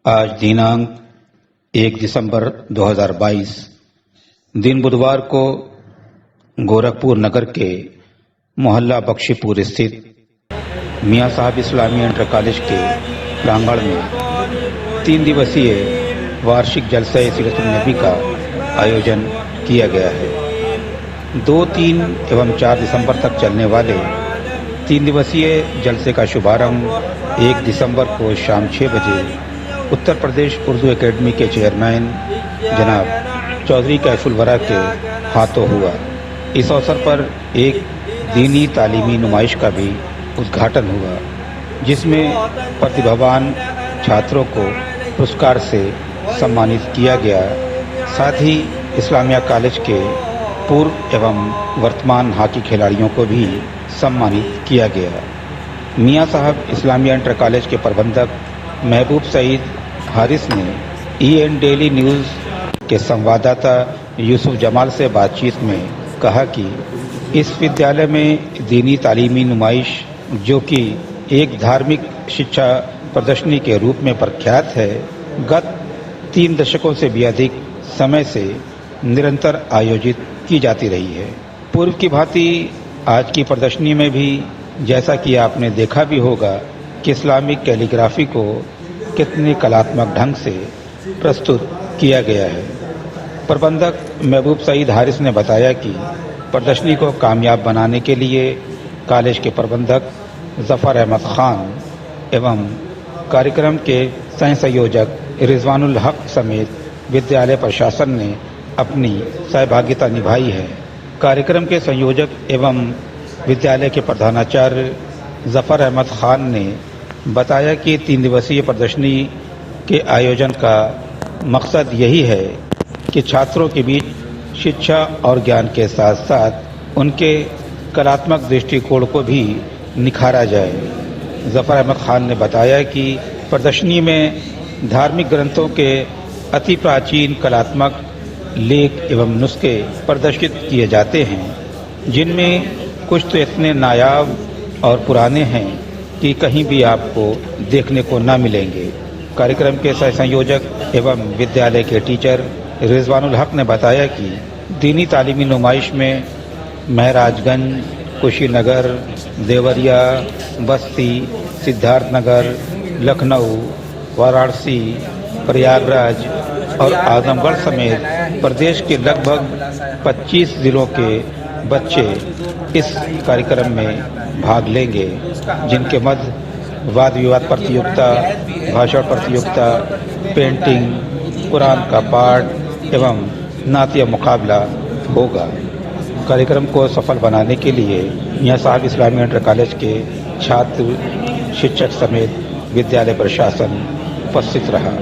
آج दिनांक 1 दिसंबर 2022 दिन बुधवार को गोरखपुर नगर के मोहल्ला बख्शीपुर स्थित मियाँ साहब इस्लामिया इंटर कॉलेज के प्रांगण में 3 दिवसीय वार्षिक जलसा सीरतुन नबी का आयोजन किया गया है। 2, 3 एवं 4 दिसंबर तक चलने वाले 3 दिवसीय जलसे का शुभारंभ 1 दिसंबर को शाम 6 बजे उत्तर प्रदेश उर्दू एकेडमी के चेयरमैन जनाब चौधरी कैफुल वरा के हाथों हुआ। इस अवसर पर एक दीनी तालीमी नुमाइश का भी उद्घाटन हुआ, जिसमें प्रतिभावान छात्रों को पुरस्कार से सम्मानित किया गया। साथ ही इस्लामिया कॉलेज के पूर्व एवं वर्तमान हॉकी खिलाड़ियों को भी सम्मानित किया गया। मियाँ साहब इस्लामिया इंटर कॉलेज के प्रबंधक महबूब सईद हारिस ने EN डेली न्यूज़ के संवाददाता यूसुफ जमाल से बातचीत में कहा कि इस विद्यालय में दीनी तालीमी नुमाइश, जो कि एक धार्मिक शिक्षा प्रदर्शनी के रूप में प्रख्यात है, गत 3 दशकों से भी अधिक समय से निरंतर आयोजित की जाती रही है। पूर्व की भांति आज की प्रदर्शनी में भी जैसा कि आपने देखा भी होगा कि इस्लामिक कैलीग्राफी को कितने कलात्मक ढंग से प्रस्तुत किया गया है। प्रबंधक महबूब सईद हारिस ने बताया कि प्रदर्शनी को कामयाब बनाने के लिए कॉलेज के प्रबंधक जफर अहमद खान एवं कार्यक्रम के सह संयोजक रिजवानुल हक समेत विद्यालय प्रशासन ने अपनी सहभागिता निभाई है। कार्यक्रम के संयोजक एवं विद्यालय के प्रधानाचार्य जफर अहमद खान ने बताया कि 3 दिवसीय प्रदर्शनी के आयोजन का मकसद यही है कि छात्रों के बीच शिक्षा और ज्ञान के साथ साथ उनके कलात्मक दृष्टिकोण को भी निखारा जाए। जफर अहमद खान ने बताया कि प्रदर्शनी में धार्मिक ग्रंथों के अति प्राचीन कलात्मक लेख एवं नुस्खे प्रदर्शित किए जाते हैं, जिनमें कुछ तो इतने नायाब और पुराने हैं कि कहीं भी आपको देखने को न मिलेंगे। कार्यक्रम के सह संयोजक एवं विद्यालय के टीचर रिजवानुल हक ने बताया कि दीनी तालीमी नुमाइश में महराजगंज, कुशीनगर, देवरिया, बस्ती, सिद्धार्थनगर, लखनऊ, वाराणसी, प्रयागराज और आजमगढ़ समेत प्रदेश के लगभग 25 जिलों के बच्चे इस कार्यक्रम में भाग लेंगे, जिनके मध्य वाद विवाद प्रतियोगिता, भाषण प्रतियोगिता, पेंटिंग, कुरान का पाठ एवं नातिया मुकाबला होगा। कार्यक्रम को सफल बनाने के लिए मियाँ साहब इस्लामिया इंटर कॉलेज के छात्र, शिक्षक समेत विद्यालय प्रशासन उपस्थित रहा।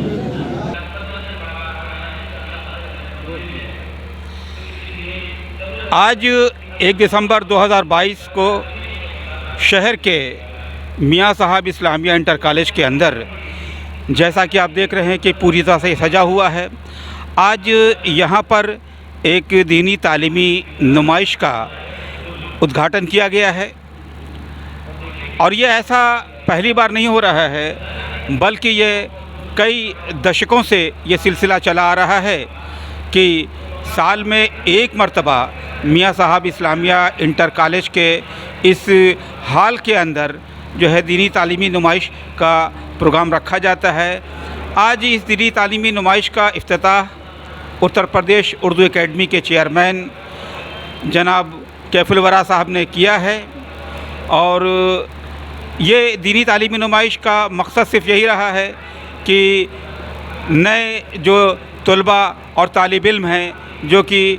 आज 1 दिसंबर 2022 को शहर के मियाँ साहब इस्लामिया इंटर कॉलेज के अंदर, जैसा कि आप देख रहे हैं कि पूरी तरह से सजा हुआ है, आज यहाँ पर एक दीनी तालीमी नुमाइश का उद्घाटन किया गया है। और ये ऐसा पहली बार नहीं हो रहा है, बल्कि ये कई दशकों से ये सिलसिला चला आ रहा है कि साल में एक मर्तबा मियाँ साहब इस्लामिया इंटर कॉलेज के इस हाल के अंदर जो है दीनी तालीमी नुमाइश का प्रोग्राम रखा जाता है। आज इस दीनी तालीमी नुमाइश का इफ्तिताह उत्तर प्रदेश उर्दू एकेडमी के चेयरमैन जनाब कैफुल वरा साहब ने किया है। और ये दीनी तालीमी नुमाइश का मकसद सिर्फ यही रहा है कि नए जो तलबा और तालिब इल्म हैं, जो कि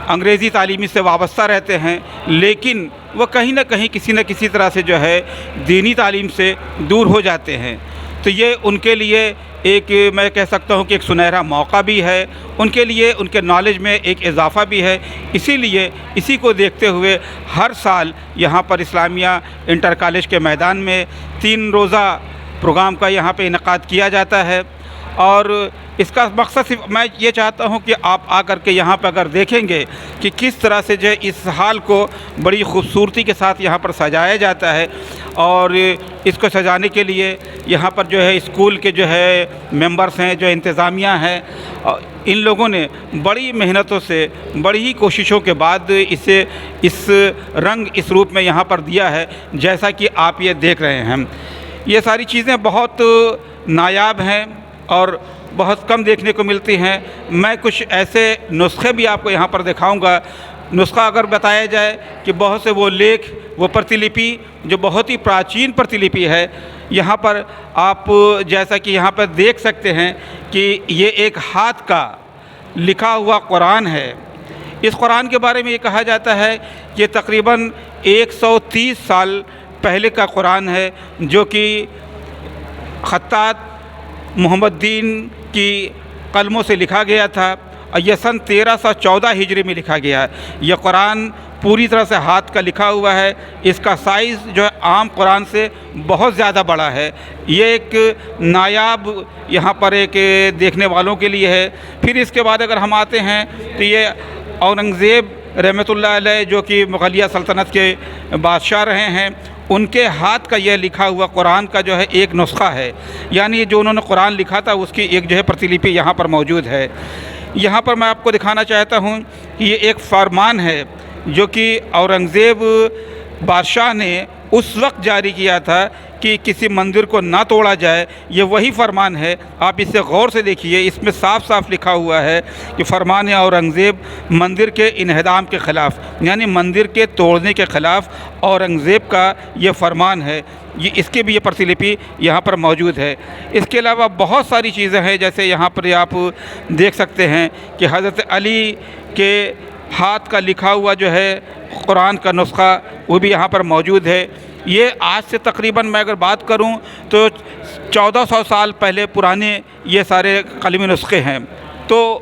अंग्रेज़ी तालीमी से वाबस्ता रहते हैं, लेकिन वो कहीं ना कहीं किसी न किसी तरह से जो है दीनी तालीम से दूर हो जाते हैं, तो ये उनके लिए एक, मैं कह सकता हूँ कि एक सुनहरा मौका भी है, उनके लिए उनके नॉलेज में एक इजाफ़ा भी है। इसीलिए इसी को देखते हुए हर साल यहाँ पर इस्लामिया इंटर कॉलेज के मैदान में 3 रोज़ा प्रोग्राम का यहाँ पे इनकाद किया जाता है। और इसका मकसद सिर्फ मैं ये चाहता हूँ कि आप आकर के यहाँ पर अगर देखेंगे कि किस तरह से जो इस हाल को बड़ी खूबसूरती के साथ यहाँ पर सजाया जाता है, اور اس کو سجانے کے لیے یہاں پر جو ہے اسکول کے جو ہے ممبرس ہیں، جو انتظامیہ ہیں، ان لوگوں نے بڑی محنتوں سے، بڑی ہی کوششوں کے بعد اسے اس رنگ، اس روپ میں یہاں پر دیا ہے جیسا کہ آپ یہ دیکھ رہے ہیں۔ یہ ساری چیزیں بہت نایاب ہیں اور بہت کم دیکھنے کو ملتی ہیں۔ میں کچھ ایسے نسخے بھی آپ کو یہاں پر دکھاؤں گا۔ نسخہ اگر بتایا جائے کہ بہت سے وہ لیکھ، وہ پرتیلپی جو بہت ہی پراچین پرتیلپی ہے، یہاں پر آپ جیسا کہ یہاں پر دیکھ سکتے ہیں کہ یہ ایک ہاتھ کا لکھا ہوا قرآن ہے۔ اس قرآن کے بارے میں یہ کہا جاتا ہے کہ تقریباً 130 سال پہلے کا قرآن ہے، جو کہ خطاط محمد دین کی قلموں سے لکھا گیا تھا، اور یہ سن 1314 ہجری میں لکھا گیا ہے۔ یہ قرآن پوری طرح سے ہاتھ کا لکھا ہوا ہے۔ اس کا سائز جو ہے عام قرآن سے بہت زیادہ بڑا ہے۔ یہ ایک نایاب یہاں پر ایک دیکھنے والوں کے لیے ہے۔ پھر اس کے بعد اگر ہم آتے ہیں تو یہ اورنگزیب رحمۃ اللہ علیہ، جو کہ مغلیہ سلطنت کے بادشاہ رہے ہیں، ان کے ہاتھ کا یہ لکھا ہوا قرآن کا جو ہے ایک نسخہ ہے، یعنی جو انہوں نے قرآن لکھا تھا اس کی ایک جو ہے پرتیلپی یہاں پر موجود ہے۔ یہاں پر میں آپ کو دکھانا چاہتا ہوں کہ یہ ایک فرمان ہے جو کہ اورنگزیب بادشاہ نے اس وقت جاری کیا تھا کہ کسی مندر کو نہ توڑا جائے۔ یہ وہی فرمان ہے، آپ اسے غور سے دیکھیے، اس میں صاف صاف لکھا ہوا ہے کہ فرمان اورنگزیب مندر کے انہدام کے خلاف، یعنی مندر کے توڑنے کے خلاف اورنگزیب کا یہ فرمان ہے۔ یہ اس کی بھی یہ پرتیلپی یہاں پر موجود ہے۔ اس کے علاوہ بہت ساری چیزیں ہیں، جیسے یہاں پر آپ دیکھ سکتے ہیں کہ حضرت علی کے ہاتھ کا لکھا ہوا جو ہے قرآن کا نسخہ وہ بھی یہاں پر موجود ہے۔ یہ آج سے تقریباً میں اگر بات کروں تو 1400 سال پہلے پرانے یہ سارے قلمی نسخے ہیں۔ تو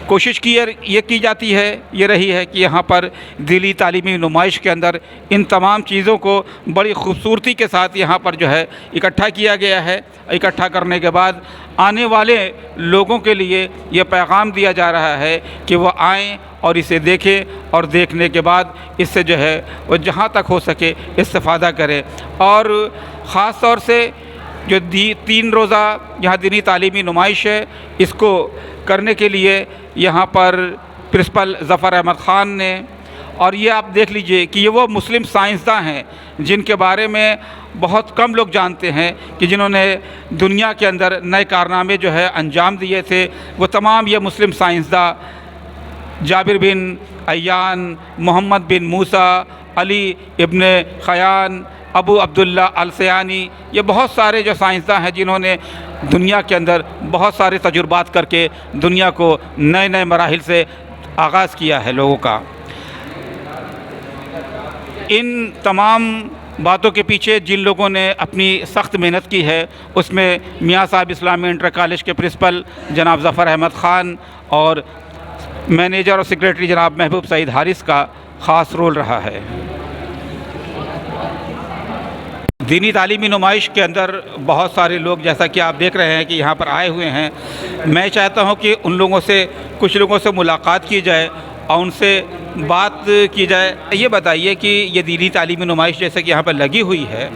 کوشش یہ کی جاتی ہے، یہ رہی ہے کہ یہاں پر دینی تعلیمی نمائش کے اندر ان تمام چیزوں کو بڑی خوبصورتی کے ساتھ یہاں پر جو ہے اکٹھا کیا گیا ہے۔ اکٹھا کرنے کے بعد آنے والے لوگوں کے لیے یہ پیغام دیا جا رہا ہے کہ وہ آئیں اور اسے دیکھیں، اور دیکھنے کے بعد اس سے جو ہے وہ جہاں تک ہو سکے استفادہ کریں۔ اور خاص طور سے جو 3 روزہ یہاں دینی تعلیمی نمائش ہے، اس کو کرنے کے لیے یہاں پر پرنسپل ظفر احمد خان نے، اور یہ آپ دیکھ لیجئے کہ یہ وہ مسلم سائنسداں ہیں جن کے بارے میں بہت کم لوگ جانتے ہیں کہ جنہوں نے دنیا کے اندر نئے کارنامے جو ہے انجام دیے تھے۔ وہ تمام یہ مسلم سائنسداں جابر بن عیان، محمد بن موسیٰ، علی ابن خیان، ابو عبداللہ السیانی، یہ بہت سارے جو سائنسداں ہیں جنہوں نے دنیا کے اندر بہت سارے تجربات کر کے دنیا کو نئے نئے مراحل سے آغاز کیا ہے لوگوں کا۔ ان تمام باتوں کے پیچھے جن لوگوں نے اپنی سخت محنت کی ہے، اس میں میاں صاحب اسلامی انٹر کالج کے پرنسپل جناب ظفر احمد خان اور مینیجر اور سیکریٹری جناب محبوب سعید حارث کا خاص رول رہا ہے۔ دینی تعلیمی نمائش کے اندر بہت سارے لوگ جیسا کہ آپ دیکھ رہے ہیں کہ یہاں پر آئے ہوئے ہیں۔ میں چاہتا ہوں کہ ان لوگوں سے، کچھ لوگوں سے ملاقات کی جائے اور ان سے بات کی جائے۔ یہ بتائیے کہ یہ دینی تعلیمی نمائش جیسے کہ یہاں پر لگی ہوئی ہے،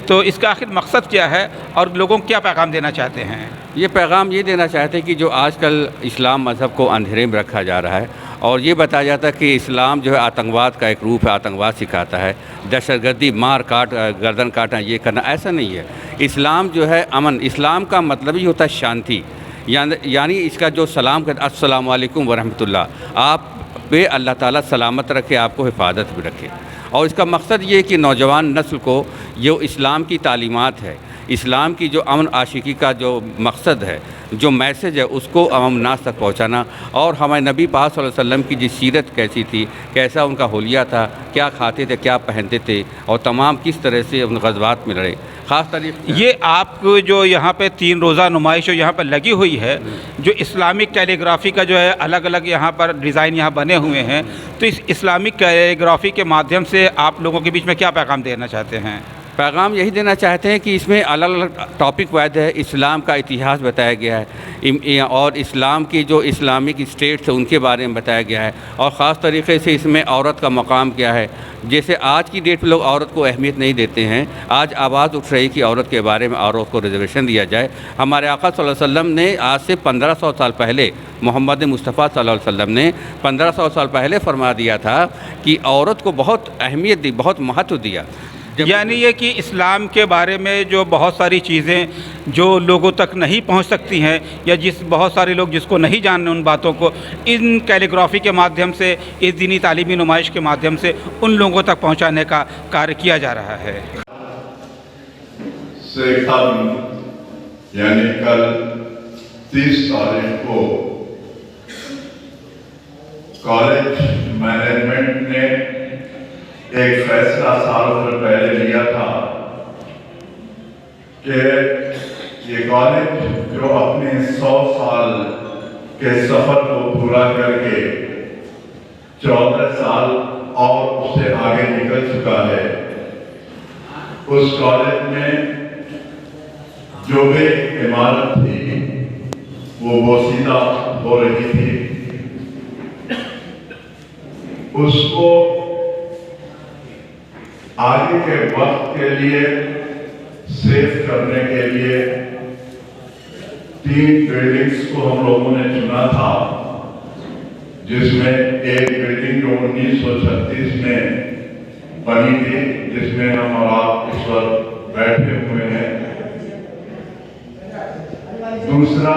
تو اس کا آخر مقصد کیا ہے اور لوگوں کو کیا پیغام دینا چاہتے ہیں؟ یہ پیغام یہ دینا چاہتے ہیں کہ جو آج کل اسلام مذہب کو اندھیرے میں رکھا جا رہا ہے، اور یہ بتایا جاتا ہے کہ اسلام جو ہے آتنکواد کا ایک روپ ہے، آتنکواد سکھاتا ہے، دہشت گردی، مار کاٹ، گردن کاٹنا، یہ کرنا ایسا نہیں ہے۔ اسلام جو ہے امن، اسلام کا مطلب ہی ہوتا ہے شانتی، یعنی اس کا جو سلام کہتے ہیں السلام علیکم ورحمۃ اللہ، آپ پہ اللہ تعالیٰ سلامت رکھے، آپ کو حفاظت بھی رکھے۔ اور اس کا مقصد یہ ہے کہ نوجوان نسل کو جو اسلام کی تعلیمات ہے، اسلام کی جو امن عاشقی کا جو مقصد ہے، جو میسج ہے، اس کو عوام الناس تک پہنچانا، اور ہمارے نبی پاک صلی اللہ علیہ وسلم کی جو سیرت کیسی تھی، کیسا ان کا حلیہ تھا، کیا کھاتے تھے، کیا پہنتے تھے، اور تمام کس طرح سے ان غزوات میں لڑے۔ خاص طریقے یہ آپ جو یہاں پہ 3 روزہ نمائش جو یہاں پر لگی ہوئی ہے، جو اسلامک کیلیگرافی کا جو ہے الگ الگ یہاں پر ڈیزائن یہاں بنے ہوئے ہیں، تو اس اسلامک کیلیگرافی کے مادھیم سے آپ لوگوں کے بیچ میں کیا پیغام دینا چاہتے ہیں؟ پیغام یہی دینا چاہتے ہیں کہ اس میں الگ الگ ٹاپک وائز ہے، اسلام کا اتہاس بتایا گیا ہے اور اسلام کی جو اسلامک اسٹیٹس ہیں ان کے بارے میں بتایا گیا ہے، اور خاص طریقے سے اس میں عورت کا مقام کیا ہے۔ جیسے آج کی ڈیٹ پہ لوگ عورت کو اہمیت نہیں دیتے ہیں، آج آواز اٹھ رہی کہ عورت کے بارے میں عورت کو ریزرویشن دیا جائے۔ ہمارے آقا صلی اللہ علیہ وسلم نے آج سے 1500 سال پہلے، محمد مصطفیٰ صلی اللہ علیہ وسلم نے 1500 سال پہلے فرما دیا تھا کہ عورت کو بہت اہمیت دی، بہت مہتو دیا۔ یعنی یہ کہ اسلام کے بارے میں جو بہت ساری چیزیں جو لوگوں تک نہیں پہنچ سکتی ہیں، یا بہت سارے لوگ جس کو نہیں جاننے ان باتوں کو، ان کیلیگرافی کے مادھیم سے، اس دینی تعلیمی نمائش کے مادھیم سے ان لوگوں تک پہنچانے کا کاریہ کیا جا رہا ہے۔ یعنی کل 30 تاریخ کو کالج مینجمنٹ نے ایک فیصلہ سال بھر پہلے لیا تھا کہ یہ کالج جو اپنے 100 سال کے سفر کو پورا کر کے 14 سال اور اس سے آگے نکل چکا ہے، اس کالج میں جو بھی عمارت تھی وہ بوسیدہ ہو رہی تھی، اس کو آگے کے وقت کے لیے سیف کرنے کے لیے 3 بلڈنگز کو ہم لوگوں نے چنا تھا، جس میں ایک بلڈنگ جو 1936 میں بنی تھی، جس میں ہم اور آپ اس وقت بیٹھے ہوئے ہیں، دوسرا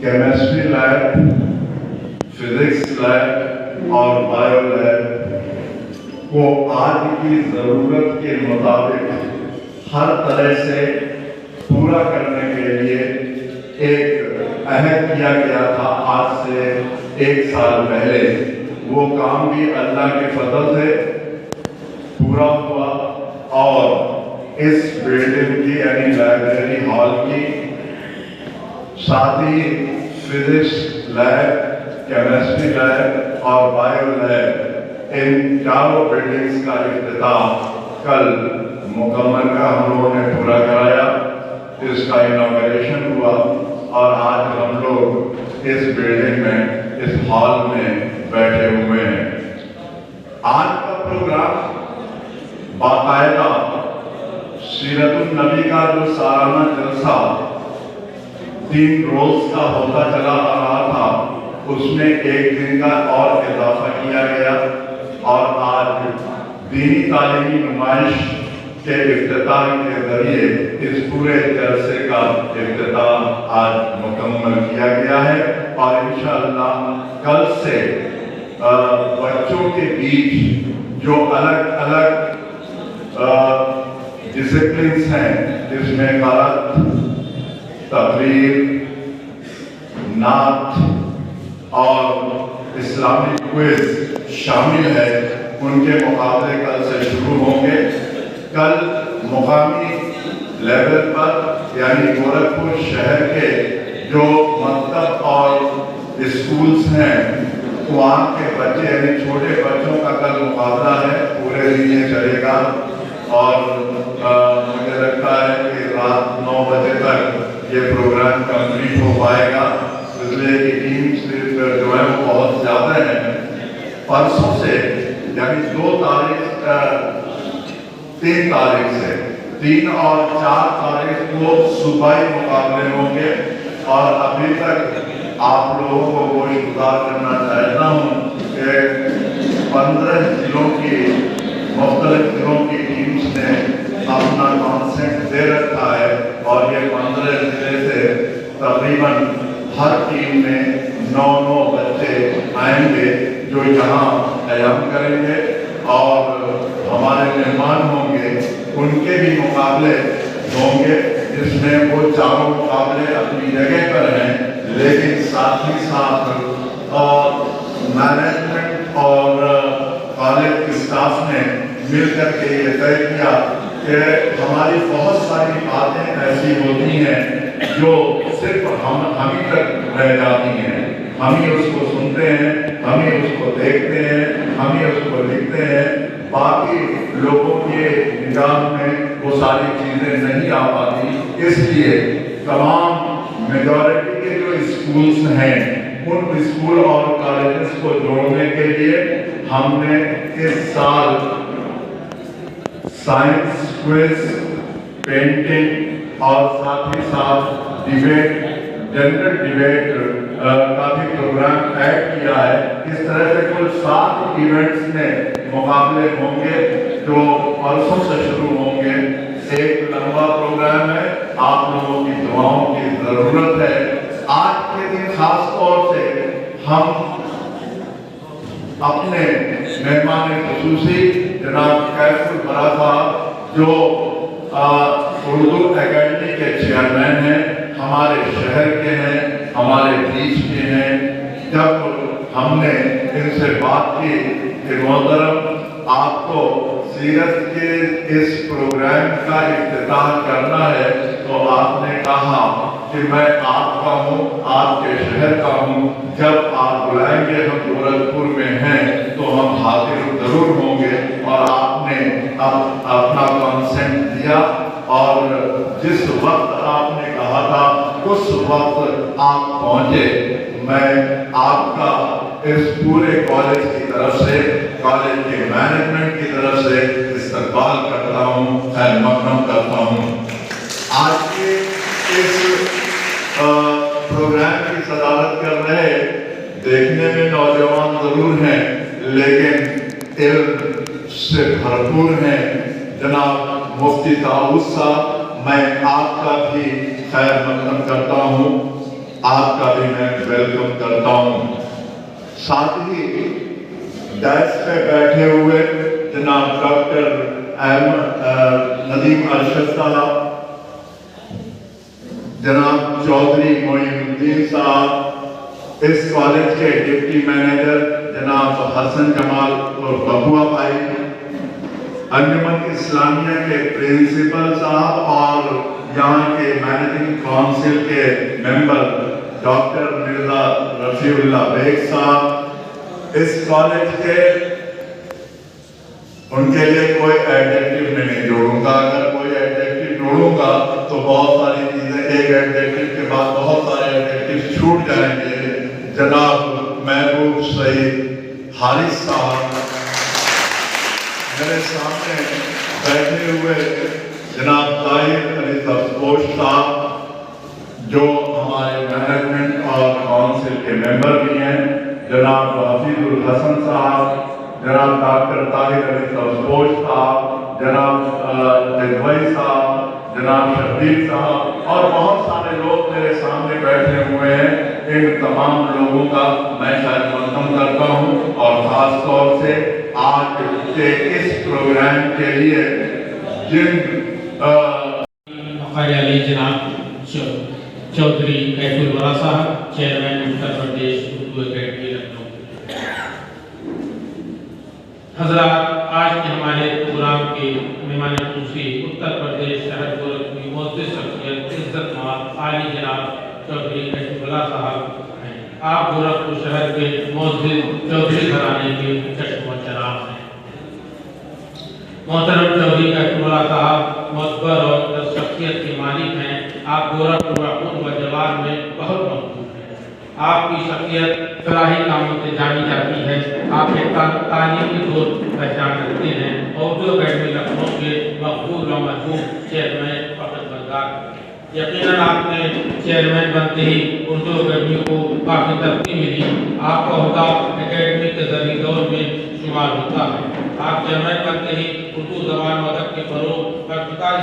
کیمسٹری لیب، فزکس لیب اور بایو لیب کو آج کی ضرورت کے مطابق ہر طرح سے پورا کرنے کے لیے ایک عہد کیا گیا تھا آج سے 1 سال پہلے۔ وہ کام بھی اللہ کے فضل سے پورا ہوا، اور اس بلڈنگ کی یعنی لائبریری ہال کی ساتھ ہی فزکس لیب، کیمسٹری لیب اور بایو لیب، ان 4 بلڈنگز کا افتتاح کل مکمل کا ہم لوگوں نے پورا کرایا، اس کا انوگریشن ہوا، اور آج ہم لوگ اس بلڈنگ میں، اس ہال میں بیٹھے ہوئے ہیں۔ آج کا پروگرام باقاعدہ سیرت النبی کا جو سالانہ جلسہ 3 روز کا ہوتا چلا آ رہا تھا، اس میں 1 دن کا اور اضافہ کیا گیا، اور آج دینی تعلیمی نمائش کے افتتاح کے ذریعے اس پورے جلسے کا افتتاح آج مکمل کیا گیا ہے، اور انشاءاللہ کل سے بچوں کے بیچ جو الگ الگ ڈسپلنز ہیں، جس میں قرأت، تقریر، نعت اور اسلامی کوئز شامل ہے، ان کے مقابلے کل سے شروع ہوں گے۔ کل مقامی لیول پر یعنی گورکھپور شہر کے جو مکتب اور اسکولز ہیں، وہاں کے بچے یعنی چھوٹے بچوں کا کل مقابلہ ہے، پورے دن یہ چلے گا، اور مجھے لگتا ہے کہ رات 9 بجے تک یہ پروگرام کمپلیٹ ہو پائے گا، اس لیے کہ ٹیمز جو ہے وہ بہت زیادہ ہیں۔ پرسوں سے یعنی 3 تاریخ سے 3 اور 4 تاریخ کو صوبائی مقابلے ہوں گے، اور ابھی تک آپ لوگوں کو گوش گزار کرنا چاہتا ہوں کہ 15 ضلعوں کی مختلف ضلعوں کی ٹیمز نے اپنا کانسنٹ دے رکھا ہے، اور یہ 15 ضلع سے تقریباً ہر ٹیم میں 9 بچے آئیں گے جو یہاں قیام کریں گے، اور ہمارے مہمان ہوں گے، ان کے بھی مقابلے ہوں گے، جس میں وہ 4 مقابلے اپنی جگہ پر ہیں، لیکن ساتھ ہی ساتھ مینجمنٹ اور کالج کے اسٹاف نے مل کر کے یہ طے کیا کہ ہماری بہت ساری باتیں ایسی ہوتی ہیں جو صرف ہم ہی تک رہ جاتی ہیں، ہم ہی اس کو سنتے ہیں، ہم ہی اس کو دیکھتے ہیں، ہم ہی اس کو لکھتے ہیں، बाकी लोगों के निगाह में वो सारी चीज़ें नहीं आ पाती। इसलिए तमाम मेजॉरिटी के जो स्कूल्स हैं उन स्कूल और कॉलेजेस को जोड़ने के लिए हमने इस साल साइंस क्विज, पेंटिंग और साथ ही साथ डिबेट, जनरल डिबेट का भी प्रोग्राम ऐड किया है। इस तरह से कुल 7 इवेंट्स में मुकाबले होंगे जो परसों से शुरू होंगे। एक लंबा प्रोग्राम है, आप लोगों की दुआओं की जरूरत है। आज के दिन खास तौर से हम अपने मेहमान खुसूसी जनाब कैफुल बरा साहब जो उर्दू एकेडमी के चेयरमैन हैं, हमारे शहर के हैं, हमारे बीच के हैं, जब हमने इनसे बात की कि मोहतरम आपको सीरत के इस प्रोग्राम का इफ्तिताह करना है, तो आपने कहा कि मैं आपका हूँ, आपके शहर का हूँ, जब आप बुलाएंगे हम गोरखपुर में हैं तो हम हाजिर जरूर होंगे। और आपने अपना कंसेंट दिया और जिस वक्त आपने कहा था उस वक्त आप पहुँचे। मैं आपका इस पूरे कॉलेज की तरफ से, कॉलेज के मैनेजमेंट की तरफ से इस्तकबाल करता हूँ, खैर मक़दम करता हूँ। आज के इस प्रोग्राम की सदारत कर रहे, देखने में नौजवान जरूर हैं लेकिन इल्म से भरपूर हैं, जनाब मुफ्ती ताऊस साहब, मैं आपका भी खैर मक़दम करता हूँ, आपका भी मैं वेलकम करता हूँ। साथ ही डैश पे बैठे हुए जनाब डॉक्टर नदीम अरशद साहब, जनाब चौधरी मोइनुद्दीन साहब, इस कॉलेज के डिप्टी मैनेजर जनाब हसन जमाल और बबुआ भाई, अंजुमन इस्लामिया के प्रिंसिपल साहब और यहाँ के मैनेजिंग काउंसिल के मेंबर डॉक्टर मिर्जा रफीउल्लाह बेग साहब, इस कॉलेज के, उनके लिए कोई एडजेक्टिव नहीं जोड़ूंगा। अगर कोई एडजेक्टिव जोड़ूंगा तो बहुत सारी चीजें, एक एडजेक्टिव के बाद बहुत सारे एडजेक्टिव छूट जाएंगे। जनाब महबूब सईद हारिस साहब, मेरे सामने बैठे हुए जनाब ताहिर अली सफपोश साहब जो हमारे मैनेजमेंट और काउंसिल के मेंबर भी हैं, जनाब हफीजुल हसन साहब, जनाब डॉक्टर ताहिर अली सफपोश साहब, जनाब जगवई साहब, जनाब शब्बीर साहब और बहुत सारे लोग मेरे सामने बैठे हुए हैं। इन तमाम लोगों का मैं शायद मक़दम करता हूँ और ख़ास तौर से आज के इस प्रोग्राम के लिए जिन जनाब चौधरी कैफुल बरा साहब, चेयरमैन उत्तर प्रदेश उर्दू एकेडमी लखनऊ। हजरात, आज के हमारे प्रोग्राम के मेहमान खुसूसी उत्तर प्रदेश शहर गोरखपुर की मोअज़्ज़िज़ शख्सियत इज़्ज़त माब आली जनाब चौधरी कैफुल बरा साहब हैं। आप गोरखपुर शहर के मोअज़्ज़िज़ चौधरी घराने के चश्म चराग हैं। मोहतरम चौधरी कैफुल बरा साहब मोतबर और शख्सियत के मालिक हैं। आप गोरखपुर व जवाब में बहुत मशहूर हैं। आपकी शख्सियत फलाही कामों से जानी जाती है। आप एक तालीमी तौर पहचान रखते हैं। उर्दू एकेडमी लखनऊ के मकबूल व मशहूर चेयरमैन फ़खर बरदार। यकीनन आपने चेयरमैन बनते ही उर्दू एकेडमी को काफ़ी तरक्की मिली। आपका ओहदा एकेडमी के ज़रूरी दौर में शुमार होता है। आप चेयरमैन बनते ही उर्दू ज़बान व अदब के फ़रोग़ और विकास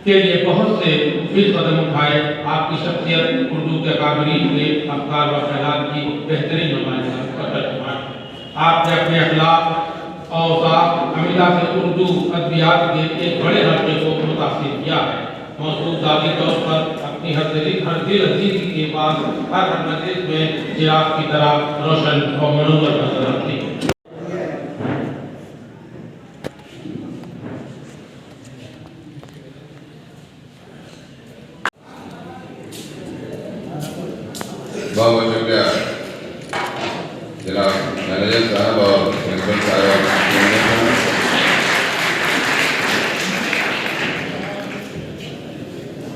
के लिए बहुत से मुफीद कदम उठाए। आपकी शख्सियत उर्दू के काबिलीन के अफ़कार व ख़यालात की बेहतरीन नुमाइंदा है। आपने अपने अखलाक और अमीदा से उर्दू अदबियात के एक बड़े हल्के को मुतासिर किया है। मौजूद ज़ाती तौर पर अपनी हर दिल अजीज़ी के बाद हर मजलिस में चिराग की तरह रोशन और मनोवर नजर आती है। बहुत शुक्रिया जनाब मैनेजर صاحب اور پرنسپل صاحب.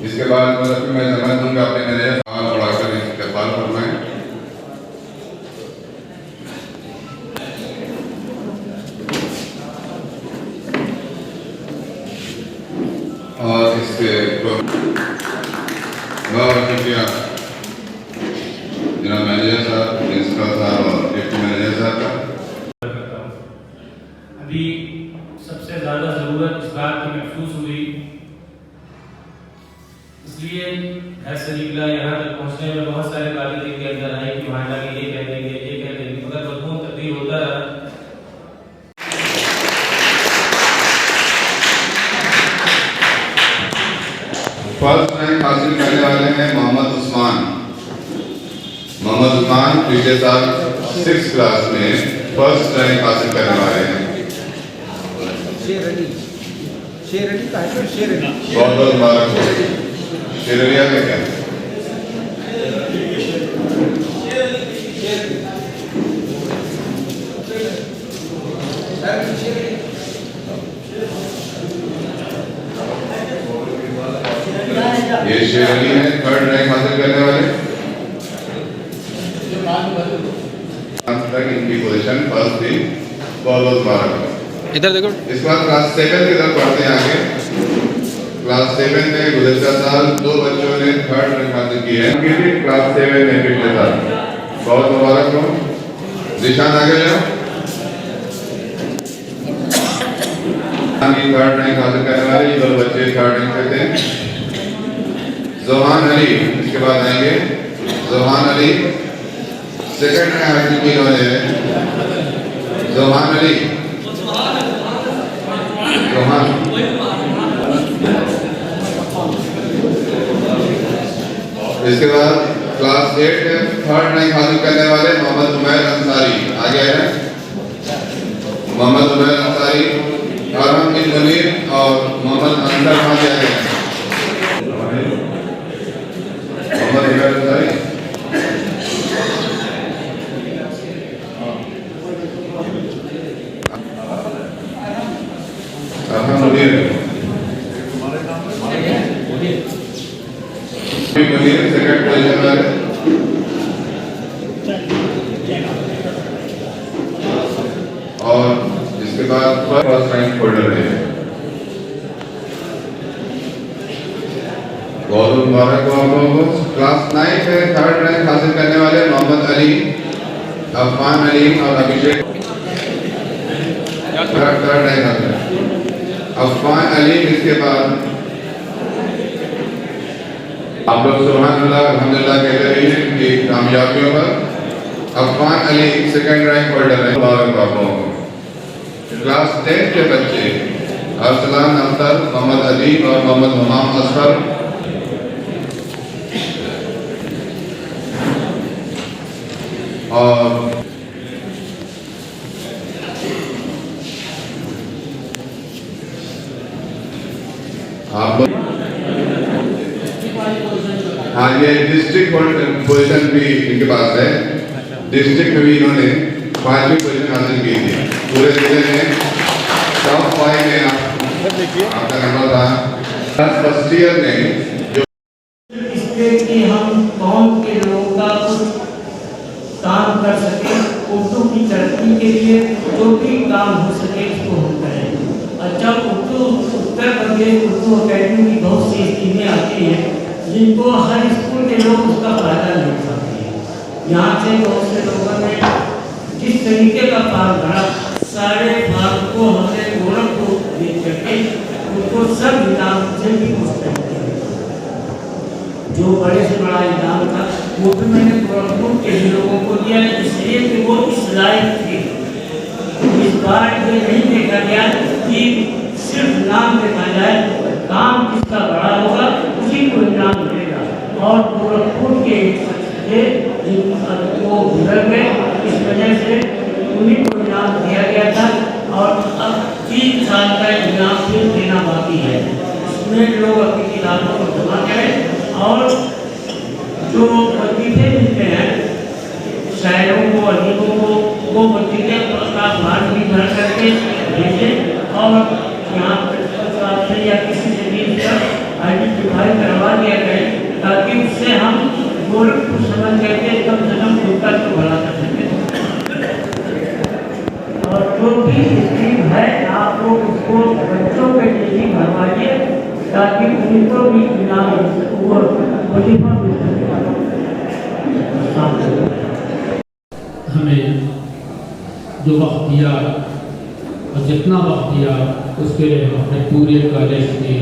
اس کے بعد مطلب میں سمجھ دوں گا اپنے مینیجر صاحب پڑھا کر استقبال فرمائیں. اور اس کے بہت شکریہ جناب مینیجر صاحب, پرنسپل صاحب اور ڈپٹی مینیجر صاحب کا. ابھی سب سے زیادہ ضرورت اس بات کی محسوس ہوئی, اس لیے گھر سے نکلا, یہاں تک پہنچنے میں بہت سارے والدین کے اندر آئے کہ وہاں جا کے یہ کہہ دیں گے, یہ کہہ دیں گے, مگر مضمون تبدیل ہوتا رہا. فرسٹ رینک حاصل کرنے والے ہیں محمد عثمان. محمد عثمان پچھلے سال 6 کلاس میں فرسٹ رینک حاصل کرنے والے ہیں. بہت بہت مبارک ہو. شیرلیا کا کیا یہ شیرلی ہے تھرڈ رینک حاصل کرنے والے. ان کی پوزیشن فرسٹ تھی. بہت بہت مبارک. ادھر دیکھو. اس بار کلاس 7 کی طرف پڑھتے ہیں آگے. کلاس 7 میں گزشتہ سال 2 بچوں نے تھرڈ رینک حاصل کی ہے. کلاس 7 میں پچھلے سال. بہت مبارک ہو. ذیشان آگے جاؤ. تھرڈ رینک حاصل کرنے والے یہ 2 بچے تھرڈ رینک پہ تھے. زوحان علی اس کے بعد آئیں گے. زوحان علی سیکنڈ رینک حاصل کی انہوں نے. زوحان علی اس کے بعد کلاس 8 میں تھرڈ رینک حاصل کرنے والے محمد عمیر انصاری آگے آئے ہیں. محمد عمیر انصاری, ارحم بن منیر اور محمد انصر خان آگے ہیں. محمد عمیر انصاری ارحم منیر سیکنڈ پوزیشن والے. اور اس کے بعد فرسٹ رینک ہولڈر ہے. بہت مبارک ہو آپ لوگوں کو. کلاس 9 میں تھرڈ رینک حاصل کرنے والے محمد علی, عفان علی اور ابھیشیک. تھرڈ رینک حاصل عفان علی. اس کے بعد آپ لوگ سبحان اللہ الحمدللہ کہتے رہیے ان کی کامیابیوں پر. عفان علی سیکنڈ رینک ہولڈر ہے. مبارک آپ لوگوں کو. کلاس 10 کے بچے ارسلان اختر, محمد علی اور محمد حمام اصغر. اور آپ ہاں یہ ڈسٹرکٹ پوزیشن بھی ان کے پاس ہے. ڈسٹرکٹ میں بھی انہوں نے 5ویں پوزیشن حاصل کی تھی. پورے ضلع میں ٹاپ 5 میں آپ کا نمبر تھا. فرسٹ ایئر میں جو اس پہ کہ ہم قوم کے لوگوں کا کچھ کام کر سکیں, اردو کی ترقی کے لیے جو بھی کام ہو سکے اس کو ہم کریں. اچھا, اردو اتر پردیش اردو اکیڈمی کی بہت سی اسکیمیں آتی ہیں جن کو ہر اسکول کے لوگ اس کا فائدہ لے سکتے ہیں. یہاں سے بہت سے لوگوں نے جس طریقے کا فارم بھرا, سارے فارم کو ہم نے گورکھپور لے کر کے ان کو سب نظام سے بھی مستحق کیا. جو بڑے سے بڑا انعام تھا وہ بھی میں نے گورکھپور کے ہی لوگوں کو دیا, اس لیے کہ وہ اس لائق تھے. اس بار یہ نہیں دیکھا گیا کہ صرف نام دیکھا جائے, کام جس کا بڑا ہوگا اسی کو انعام ملے گا. اور گورکھپور کے وہ گزر گئے, اس وجہ سے انہیں کو انعام دیا گیا تھا. اور اب 3 سال کا انعام پھر دینا باقی ہے. اس میں لوگ اپنی کتابوں کو جمع کریں اور جو وظیفے ملتے ہیں شاعروں کو, ادیبوں کو, وہ وظیفے आभार भी भर करके भेजें और यहाँ पर या किसी से भी आइडेंटिफाई करवा दिया जाए ताकि उससे हम गोरखपुर समझ करके कम से कम भूखा को बढ़ा कर सकें। और जो भी स्कीम है आप लोग उसको बच्चों के लिए ही भरवाइए ताकि उनको भी इनाम वो वजीफा मिल सके। हमें जो वक्त दिया और जितना वक्त दिया उसके लिए हम अपने पूरे कॉलेज के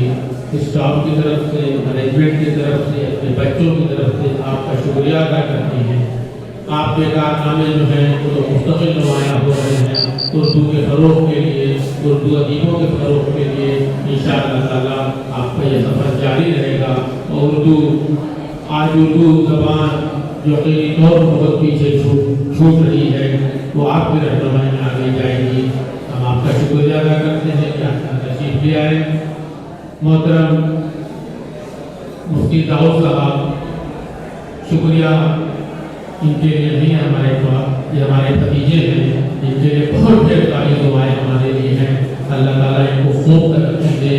स्टाफ की तरफ से, मैनेजमेंट की तरफ से, अपने बच्चों की तरफ से आपका शुक्रिया अदा करते हैं। आपके कारनामे जो हैं वो तो मुस्तकिल नुमाया हो रहे हैं उर्दू के फ़रोग़ के लिए, उर्दू अदीबों के फ़रोग़ के लिए। इंशाअल्लाह ताला आपका ये सफ़र जारी रहेगा और उर्दू ज़बान जो कई तौर पर बहुत पीछे छूट रही है वो आपकी रहनुमाई में आगे जाएगी। हम आपका शुक्रिया अदा करते हैं कि आपका तशरीफ़ ले आए। मोहतरम मुफ्ती दाऊद साहब, शुक्रिया इनके लिए नहीं है हमारे पास, ये हमारे भतीजे हैं, इनके लिए बहुत ढेर सारी दुआएं हमारे लिए हैं। अल्लाह ताला इनको खूब तरक्की दे,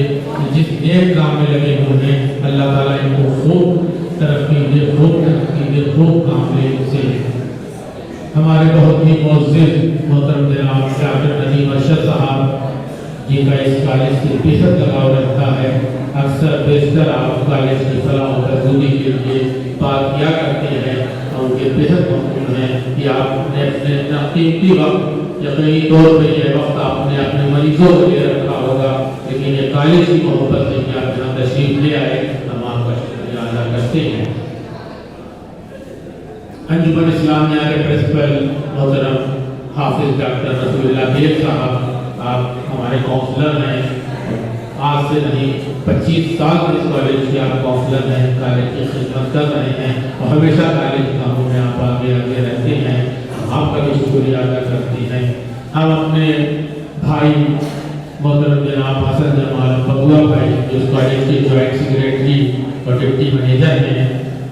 जिस नेक काम में लगे हुए हैं अल्लाह ताला इनको खूब तरक्की दे, खूब काम ले से। हमारे बहुत ही मुअज़्ज़िज़ मोहतरम जनाब डॉक्टर नदीम अरशद साहब जिनका इस कॉलेज से बेहद लगाव रहता है, अक्सर बेशतर आप कॉलेज की फलाह और बहबूदी के लिए बात किया करते हैं और उनके बेहद ममनून हैं कि आपने अपने कीमती वक्त यकीनी तौर पर यह वक्त आपने अपने मरीजों के लिए रखा होगा, लेकिन ये कॉलेज की मोहब्बत से कि आप यहाँ तशरीफ ले आए, हम आपका शुक्रिया अदा करते हैं। अंजुमन इस्लामिया के प्रिंसिपल मोहतरम हाफिज डॉक्टर रसूलुल्लाह बेग साहब, आप हमारे काउंसलर हैं, आज से नहीं 25 साल इस कॉलेज के आप काउंसलर हैं, कॉलेज की खिदमत कर रहे हैं और हमेशा कॉलेज के कामों में आप आगे रहते हैं। आपका भी शुक्रिया अदा करते हैं। हम अपने भाई मोहतरम जनाब हसन जमाल बबुआ भाई जो इस कॉलेज के जॉइंट सेक्रेटरी और डिप्टी मैनेजर हैं,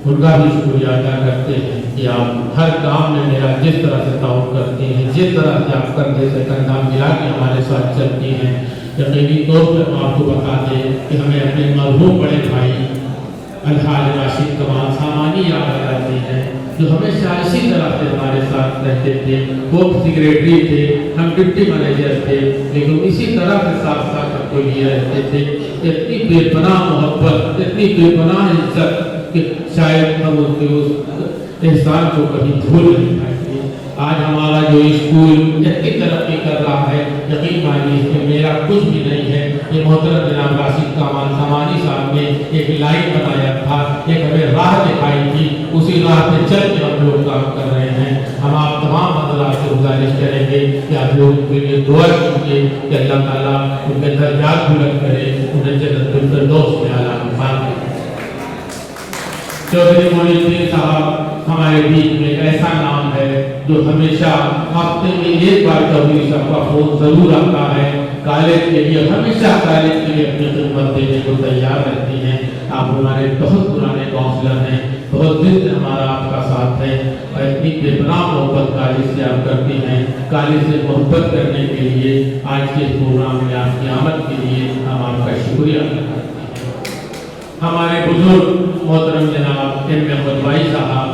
उनका भी शुक्रिया अदा करते हैं कि आप हर काम में मेरा जिस तरह से ताउन करते हैं, जिस तरह से आप कंधे से कंधा मिला के हमारे साथ चलती हैं। यकीनी तौर पर हम आपको बता दें कि हमें अपने मरहूम बड़े भाई अलहाज राशिद कमाल सामानी याद आ जाते हैं जो हमेशा इसी तरह से हमारे साथ रहते थे। वो सेक्रेटरी थे, हम डिप्टी मैनेजर थे, लेकिन इसी तरह से साथ साथ हमको लिए रहते थे। इतनी बेपनाह मोहब्बत, इतनी बेपनाह इज्जत कि शायद हम उनके उस एहसान को कभी भूल नहीं पाएंगे। आज हमारा जो स्कूल इतनी तरक्की कर रहा है, यकीन मानिए इसमें मेरा कुछ भी नहीं है। ये मोहतरम जनाब राशिद कमाल सामानी साहब ने एक लाइन बनाया था, एक हमें राह दिखाई थी, उसी राह पे चल के हम लोग काम कर रहे हैं। हम आप तमाम हज़रात से गुजारिश करेंगे कि आप लोग उनके लिए दुआ कीजिए कि अल्लाह ताला उनके दर्जात बुलंद करे, उन्हें जन्नतुल फिरदौस में आला मुकाम दे। चौधरी मोइनुद्दीन साहब हमारे बीच में ऐसा नाम है जो हमेशा हफ्ते में एक बार चौधरी साहब का फोन जरूर आता है। कॉलेज के लिए हमेशा कॉलेज के लिए अपनी खिदमत देने को तैयार रहती हैं। आप हमारे बहुत पुराने काउंसलर हैं, बहुत दिन से हमारा आपका साथ है और इतनी बेपनाह मोहब्बत कॉलेज से आप करते हैं। कॉलेज से मोहब्बत करने के लिए आज के प्रोग्राम में आपकी आमद के लिए हम आपका शुक्रिया अदा करते हैं। हमारे बुजुर्ग मोहतरम जनाब एम ए खुदवाई साहब